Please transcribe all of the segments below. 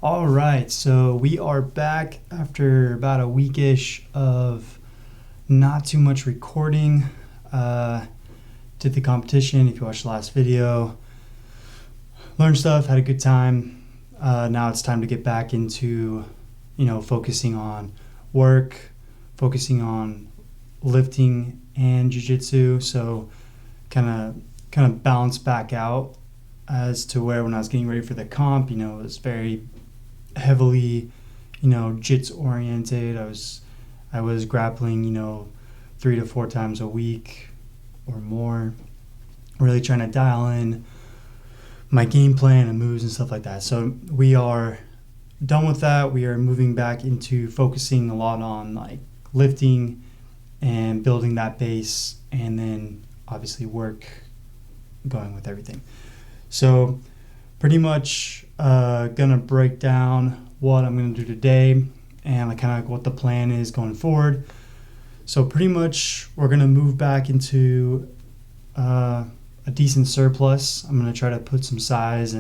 All right, so we are back after about a weekish of not too much recording. Did the competition, if you watched the last video, learned stuff, had a good time. Now it's time to get back into, focusing on work, focusing on lifting and jiu-jitsu. So kind of balance back out as to where when I was getting ready for the comp, it was very heavily, jits oriented. I was grappling, 3 to 4 times a week or more, really trying to dial in my game plan and moves and stuff like that. So we are done with that. We are moving back into focusing a lot on like lifting and building that base, and then obviously work going with everything. So pretty much gonna break down what I'm gonna do today and kind of what the plan is going forward. So pretty much we're gonna move back into a decent surplus. I'm gonna try to put some size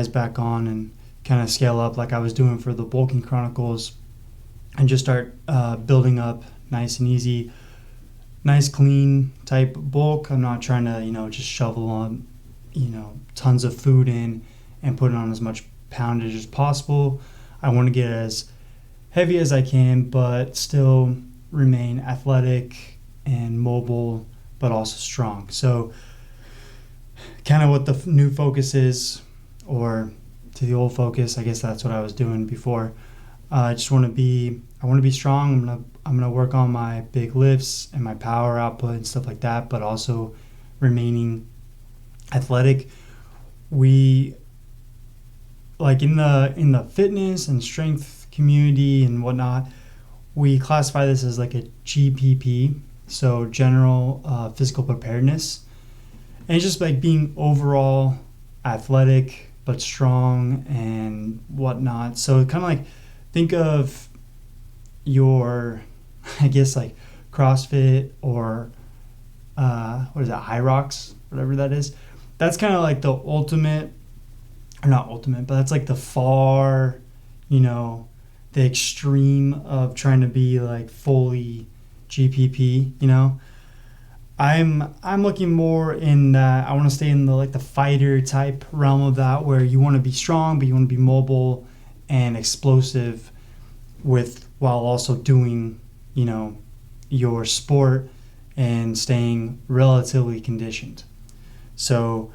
back on and kind of scale up like I was doing for the bulking chronicles, and just start building up nice and easy, nice clean type bulk. I'm not trying to just shovel on tons of food in and put on as much poundage as possible. I want to get as heavy as I can, but still remain athletic and mobile, but also strong. So kind of what the new focus is, or to the old focus, I guess that's what I was doing before. I want to be strong. I'm gonna work on my big lifts and my power output and stuff like that, but also remaining athletic. We like in the fitness and strength community and whatnot, we classify this as like a GPP, so general physical preparedness, and it's just like being overall athletic but strong and whatnot. So kind of like think of your, I guess, like CrossFit or what is that, High Rocks, whatever that is. That's kind of like the ultimate, or not ultimate, but that's like the far, the extreme of trying to be like fully GPP. I'm looking more in that. I want to stay in the fighter type realm of that, where you want to be strong, but you want to be mobile and explosive while also doing, your sport and staying relatively conditioned. So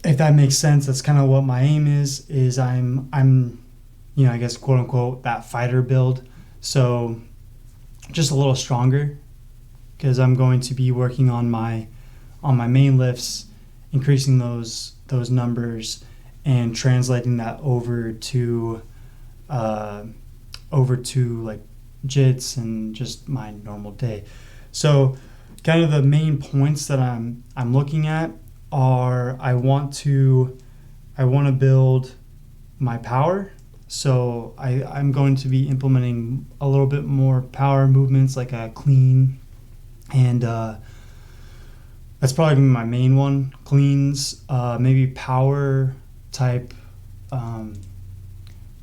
if that makes sense, that's kind of what my aim is I'm I guess, quote unquote, that fighter build. So just a little stronger, because I'm going to be working on my main lifts, increasing those numbers and translating that over to like jits and just my normal day. So kind of the main points that I'm looking at are I want to build my power. So I'm going to be implementing a little bit more power movements, like a clean, and that's probably gonna be my main one. Cleans, maybe power type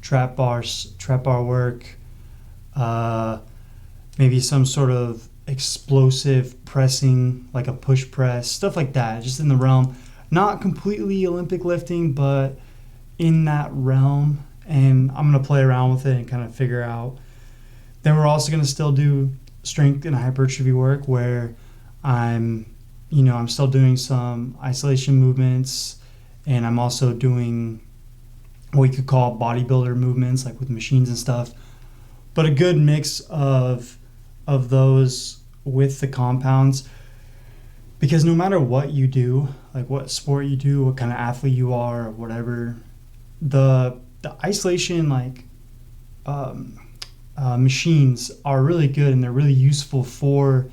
trap bar work, maybe some sort of explosive pressing, like a push press, stuff like that, just in the realm, not completely Olympic lifting, but in that realm. And I'm going to play around with it and kind of figure out. Then we're also going to still do strength and hypertrophy work, where I'm still doing some isolation movements, and I'm also doing what you could call bodybuilder movements, like with machines and stuff, but a good mix of those with the compounds, because no matter what you do, like what sport you do, what kind of athlete you are, or whatever, the isolation machines are really good, and they're really useful for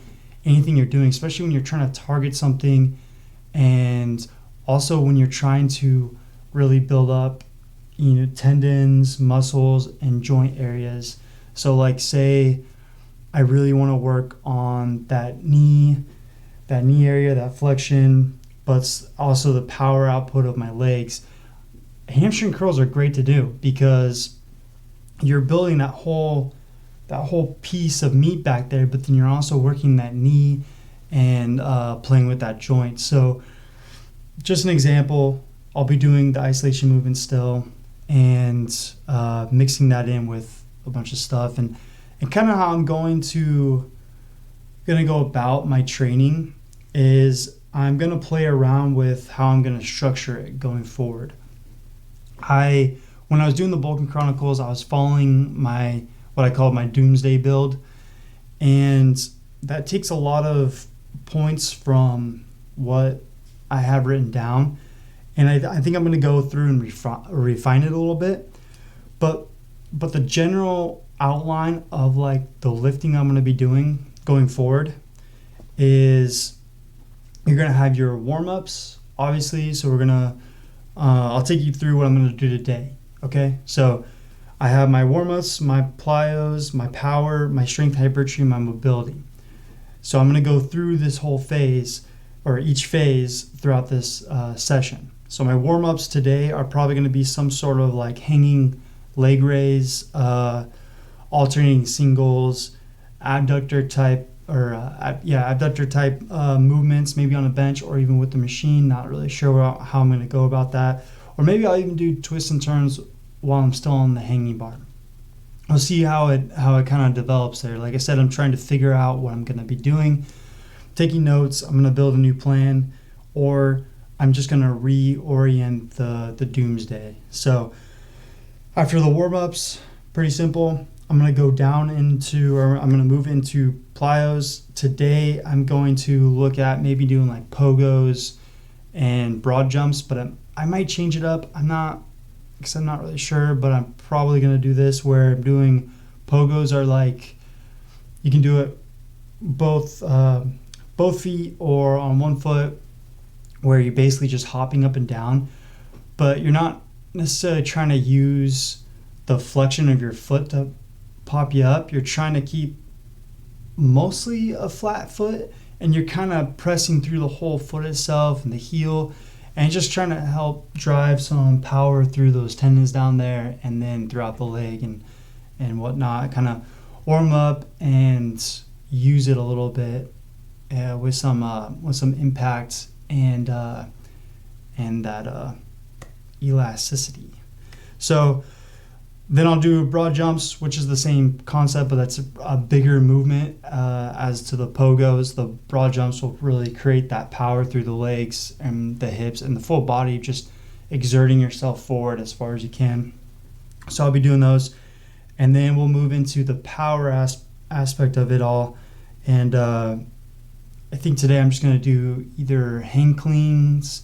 anything you're doing, especially when you're trying to target something, and also when you're trying to really build up tendons, muscles, and joint areas. So like, say I really want to work on that knee area, that flexion, but also the power output of my legs. hamstring curls are great to do because you're building that whole piece of meat back there, but then you're also working that knee and playing with that joint. So just an example, I'll be doing the isolation movement still and mixing that in with a bunch of stuff, and kind of how I'm gonna go about my training is I'm gonna play around with how I'm gonna structure it going forward. When I was doing the Bulking Chronicles, I was following what I call my doomsday build, and that takes a lot of points from what I have written down, and I think I'm going to go through and refine it a little bit, but the general outline of like the lifting I'm going to be doing going forward is you're going to have your warm-ups, obviously. So we're going to I'll take you through what I'm going to do today. Okay, so I have my warm-ups, my plyos, my power, my strength, hypertrophy, my mobility. So I'm going to go through this whole phase, or each phase throughout this session. So my warm-ups today are probably going to be some sort of like hanging leg raise, alternating singles, abductor type movements, maybe on a bench or even with the machine. Not really sure how I'm going to go about that. Or maybe I'll even do twists and turns while I'm still on the hanging bar. I'll see how it kind of develops there. Like I said, I'm trying to figure out what I'm going to be doing, taking notes. I'm going to build a new plan, or I'm just going to reorient the doomsday. So after the warm-ups, pretty simple. I'm going to go down I'm going to move into plyos. Today, I'm going to look at maybe doing like pogos and broad jumps, but I might change it up. I'm not really sure, but I'm probably going to do this where I'm doing pogos are like, you can do it both feet or on one foot, where you're basically just hopping up and down, but you're not necessarily trying to use the flexion of your foot to pop you up. You're trying to keep mostly a flat foot, and you're kind of pressing through the whole foot itself and the heel, and just trying to help drive some power through those tendons down there and then throughout the leg and whatnot. Kind of warm up and use it a little bit with some impact and that elasticity. So then I'll do broad jumps, which is the same concept, but that's a bigger movement as to the pogos. The broad jumps will really create that power through the legs and the hips and the full body, just exerting yourself forward as far as you can. So I'll be doing those. And then we'll move into the power aspect of it all. And I think today I'm just going to do either hang cleans,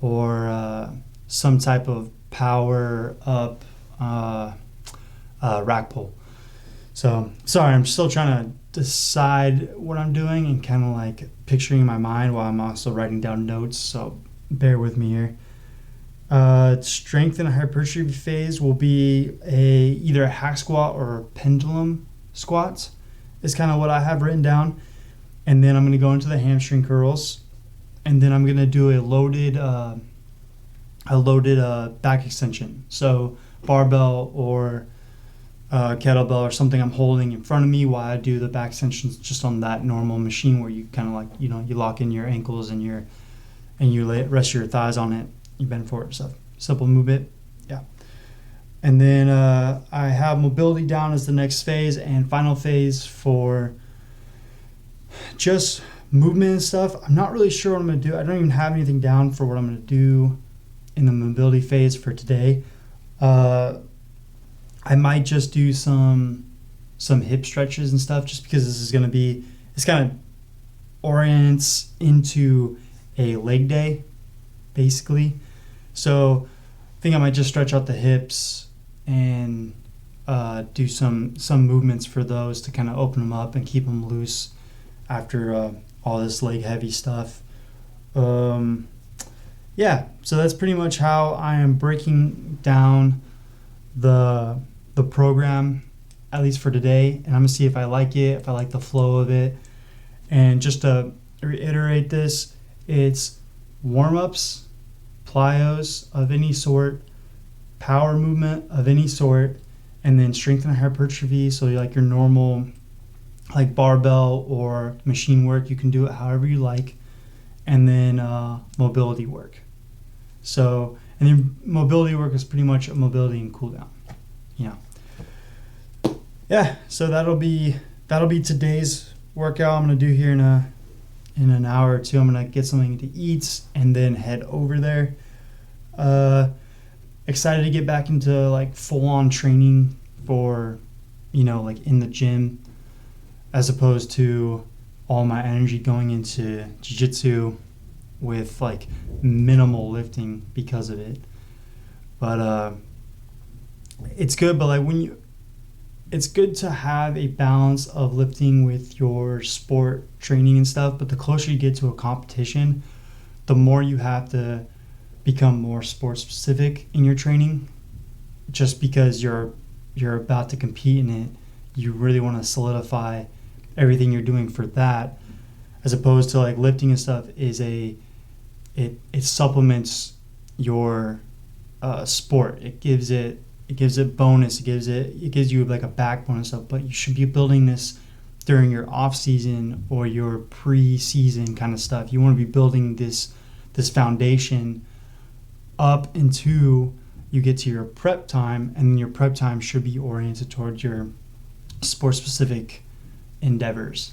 or some type of power up rack pull. So sorry, I'm still trying to decide what I'm doing and kind of like picturing in my mind while I'm also writing down notes, so bear with me here. Strength and hypertrophy phase will be either a hack squat or a pendulum squat is kind of what I have written down. And then I'm going to go into the hamstring curls, and then I'm going to do a loaded back extension. So barbell or kettlebell or something I'm holding in front of me while I do the back extensions, just on that normal machine where you kind of like, you lock in your ankles and you rest your thighs on it, you bend forward. So simple movement. Yeah. And then I have mobility down as the next phase and final phase for just movement and stuff. I'm not really sure what I'm going to do. I don't even have anything down for what I'm going to do in the mobility phase for today. I might just do some hip stretches and stuff, just because this is going to be, it's kind of orients into a leg day, basically. So I think I might just stretch out the hips and do some movements for those to kind of open them up and keep them loose after all this leg heavy stuff. Yeah, so that's pretty much how I am breaking down the program, at least for today, and I'm gonna see if I like it, if I like the flow of it. And just to reiterate this, it's warm-ups, plyos of any sort, power movement of any sort, and then strength and hypertrophy. So like your normal like barbell or machine work, you can do it however you like. And then mobility work. So, and then mobility work is pretty much a mobility and cool down, you know. Yeah, so that'll be today's workout. I'm gonna do here in an hour or two. I'm gonna get something to eat and then head over there. Excited to get back into like full-on training for, you know, like in the gym, as opposed to all my energy going into jiu-jitsu with like minimal lifting because of it. But it's good, but like it's good to have a balance of lifting with your sport training and stuff, but the closer you get to a competition, the more you have to become more sport specific in your training, just because you're about to compete in it. You really want to solidify everything you're doing for that, as opposed to like lifting and stuff is it supplements your sport. It gives it bonus. It gives you like a backbone and stuff. But you should be building this during your off season or your pre-season kind of stuff. You want to be building this foundation up into you get to your prep time, and your prep time should be oriented towards your sport specific endeavors.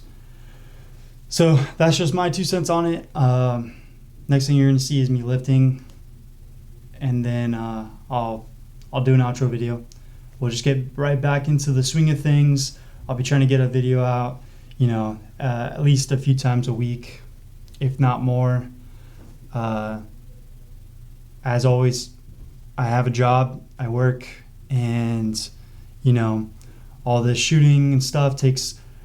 So that's just my 2 cents on it. Next thing you're going to see is me lifting, and then I'll do an outro video. We'll just get right back into the swing of things. I'll be trying to get a video out, you know, at least a few times a week, if not more. As always, I have a job, I work, and, you know, all this shooting and stuff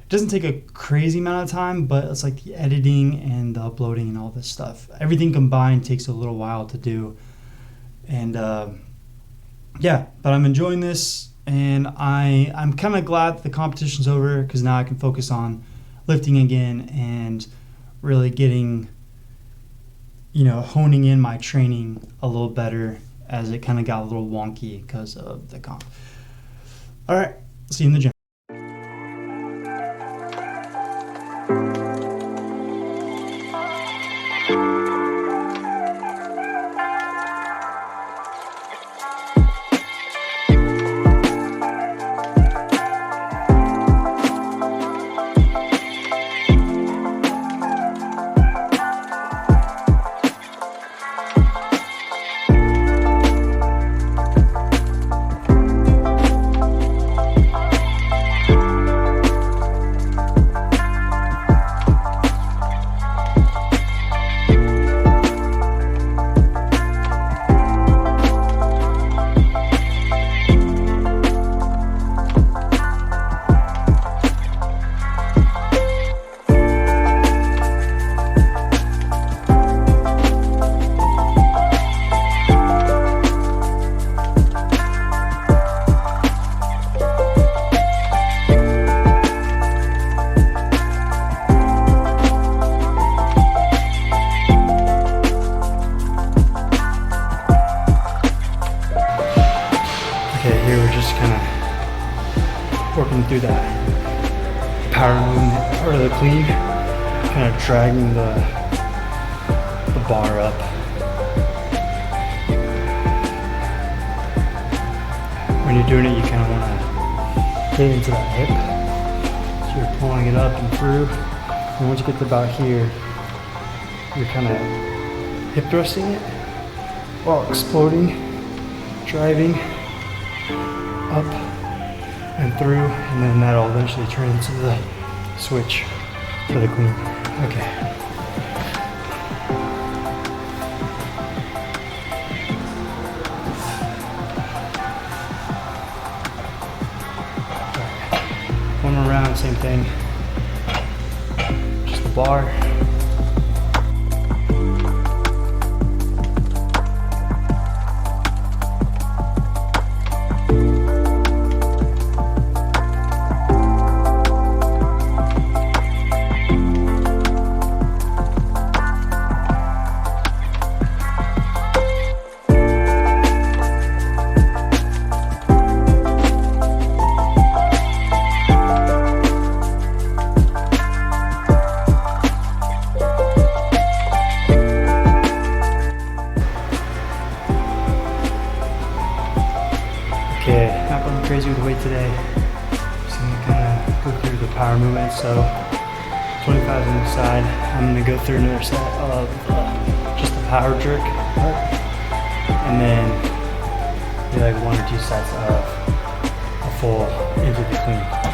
doesn't take a crazy amount of time, but it's like the editing and the uploading and all this stuff. Everything combined takes a little while to do. And yeah, but I'm enjoying this, and I'm kind of glad the competition's over, because now I can focus on lifting again and really getting, you know, honing in my training a little better, as it kind of got a little wonky because of the comp. All right, see you in the gym. Here we're just kind of working through that power movement or the cleave, kind of dragging the bar up. When you're doing it, you kind of want to get into that hip, so you're pulling it up and through. And once you get to about here, you're kind of hip thrusting it while exploding, driving up and through, and then that'll eventually turn into the switch for the clean. Okay. One more round, same thing. Just the bar. Okay, not going crazy with weight today. Just gonna kind of go through the power movement. So 25 on each side. I'm gonna go through another set of just the power jerk part, and then do like 1 or 2 sets of a full into the clean.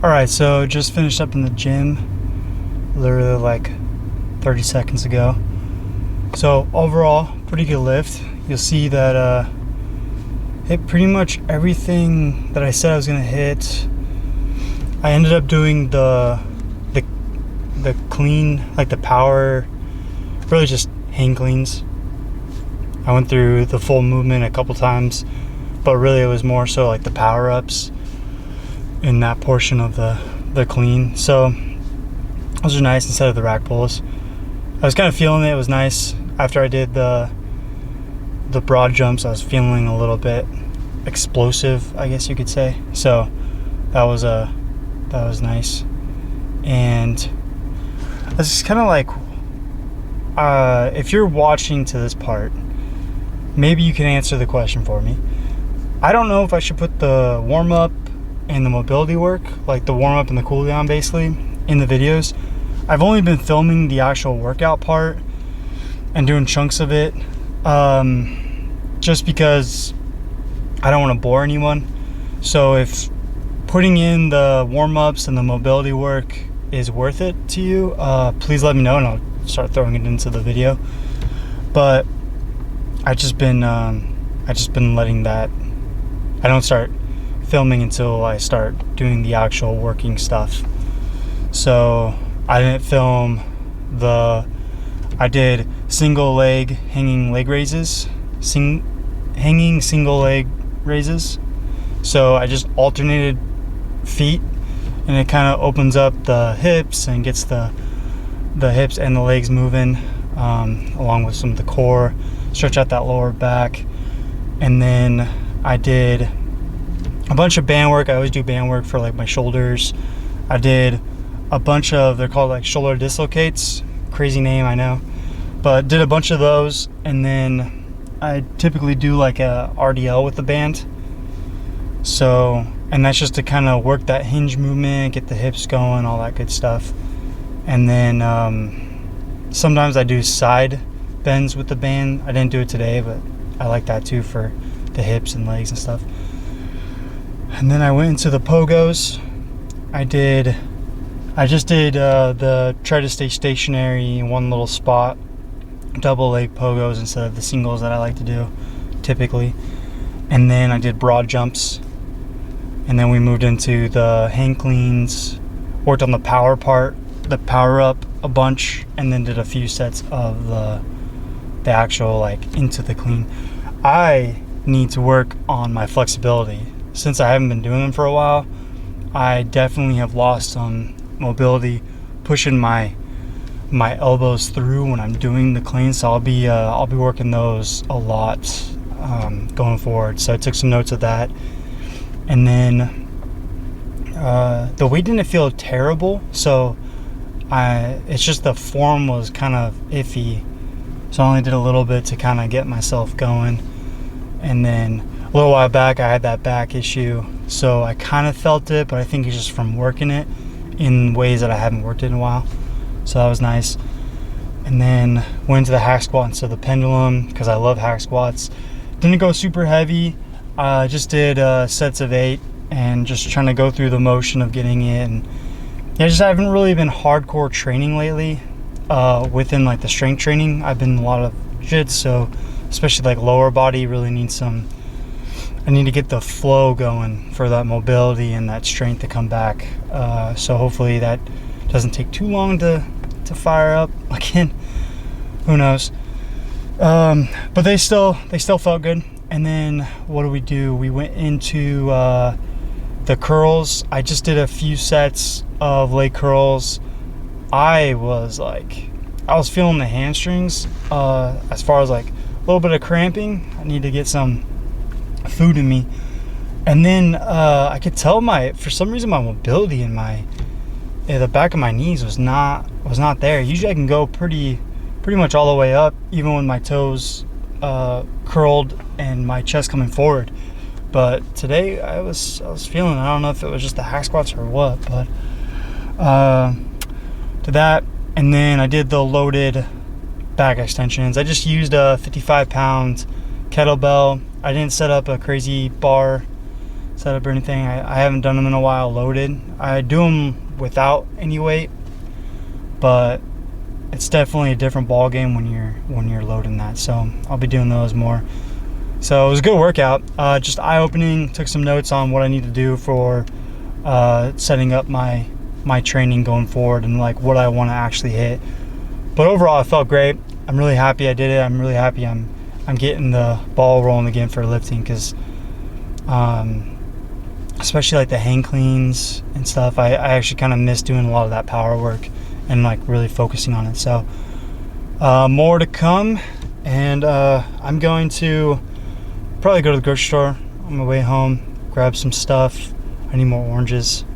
Alright, so just finished up in the gym, literally like 30 seconds ago. So overall, pretty good lift. You'll see that hit pretty much everything that I said I was gonna hit. I ended up doing the clean, like the power, really just hang cleans. I went through the full movement a couple times, but really it was more so like the power ups in that portion of the clean. So those are nice instead of the rack pulls. I was kind of feeling it. It was nice after I did the broad jumps. I was feeling a little bit explosive, I guess you could say. So that was nice. And it's just kind of like, if you're watching to this part, maybe you can answer the question for me. I don't know if I should put the warm up and the mobility work, like the warm up and the cool down basically, in the videos. I've only been filming the actual workout part and doing chunks of it, just because I don't want to bore anyone. So if putting in the warm-ups and the mobility work is worth it to you, please let me know and I'll start throwing it into the video. But I just been letting that, I don't start filming until I start doing the actual working stuff. So I didn't film I did single leg hanging leg raises, hanging single leg raises. So I just alternated feet, and it kind of opens up the hips and gets the hips and the legs moving, along with some of the core, stretch out that lower back. And then I did a bunch of band work. I always do band work for like my shoulders. I did a bunch of, they're called like shoulder dislocates, crazy name, I know, but did a bunch of those. And then I typically do like a RDL with the band. So, and that's just to kind of work that hinge movement, get the hips going, all that good stuff. And then sometimes I do side bends with the band. I didn't do it today, but I like that too for the hips and legs and stuff. And then I went into the pogos. I just did the try to stay stationary in one little spot, double leg pogos instead of the singles that I like to do typically. And then I did broad jumps. And then we moved into the hang cleans, worked on the power part, the power up a bunch, and then did a few sets of the actual like into the clean. I need to work on my flexibility. Since I haven't been doing them for a while, I definitely have lost some mobility, pushing my elbows through when I'm doing the clean. So I'll be working those a lot going forward. So I took some notes of that. And then the weight didn't feel terrible, so it's just the form was kind of iffy, so I only did a little bit to kind of get myself going. And then a little while back I had that back issue, so I kind of felt it, but I think it's just from working it in ways that I haven't worked it in a while, so that was nice. And then went into the hack squat instead of the pendulum because I love hack squats. Didn't go super heavy. I just did sets of 8 and just trying to go through the motion of getting it. And I just haven't really been hardcore training lately within like the strength training. I've been a lot of jits, so especially like lower body really needs I need to get the flow going for that mobility and that strength to come back. So hopefully that doesn't take too long to fire up again. Who knows? But they still felt good. And then what do? We went into the curls. I just did a few sets of leg curls. I was feeling the hamstrings as far as like a little bit of cramping. I need to get some food in me. And then I could tell for some reason my mobility in the back of my knees was not there. Usually I can go pretty much all the way up, even with my toes curled and my chest coming forward. But today I was feeling, I don't know if it was just the hack squats or what, but to that. And then I did the loaded back extensions. I just used a 55-pound kettlebell. I didn't set up a crazy bar setup or anything. I haven't done them in a while loaded. I do them without any weight, but it's definitely a different ball game when you're loading that. So I'll be doing those more. So it was a good workout, just eye-opening. Took some notes on what I need to do for setting up my training going forward and like what I want to actually hit. But overall, it felt great. I'm really happy I did it. I'm really happy I'm getting the ball rolling again for lifting, because especially like the hang cleans and stuff, I actually kind of miss doing a lot of that power work and like really focusing on it. So more to come, and I'm going to probably go to the grocery store on my way home, grab some stuff. I need more oranges.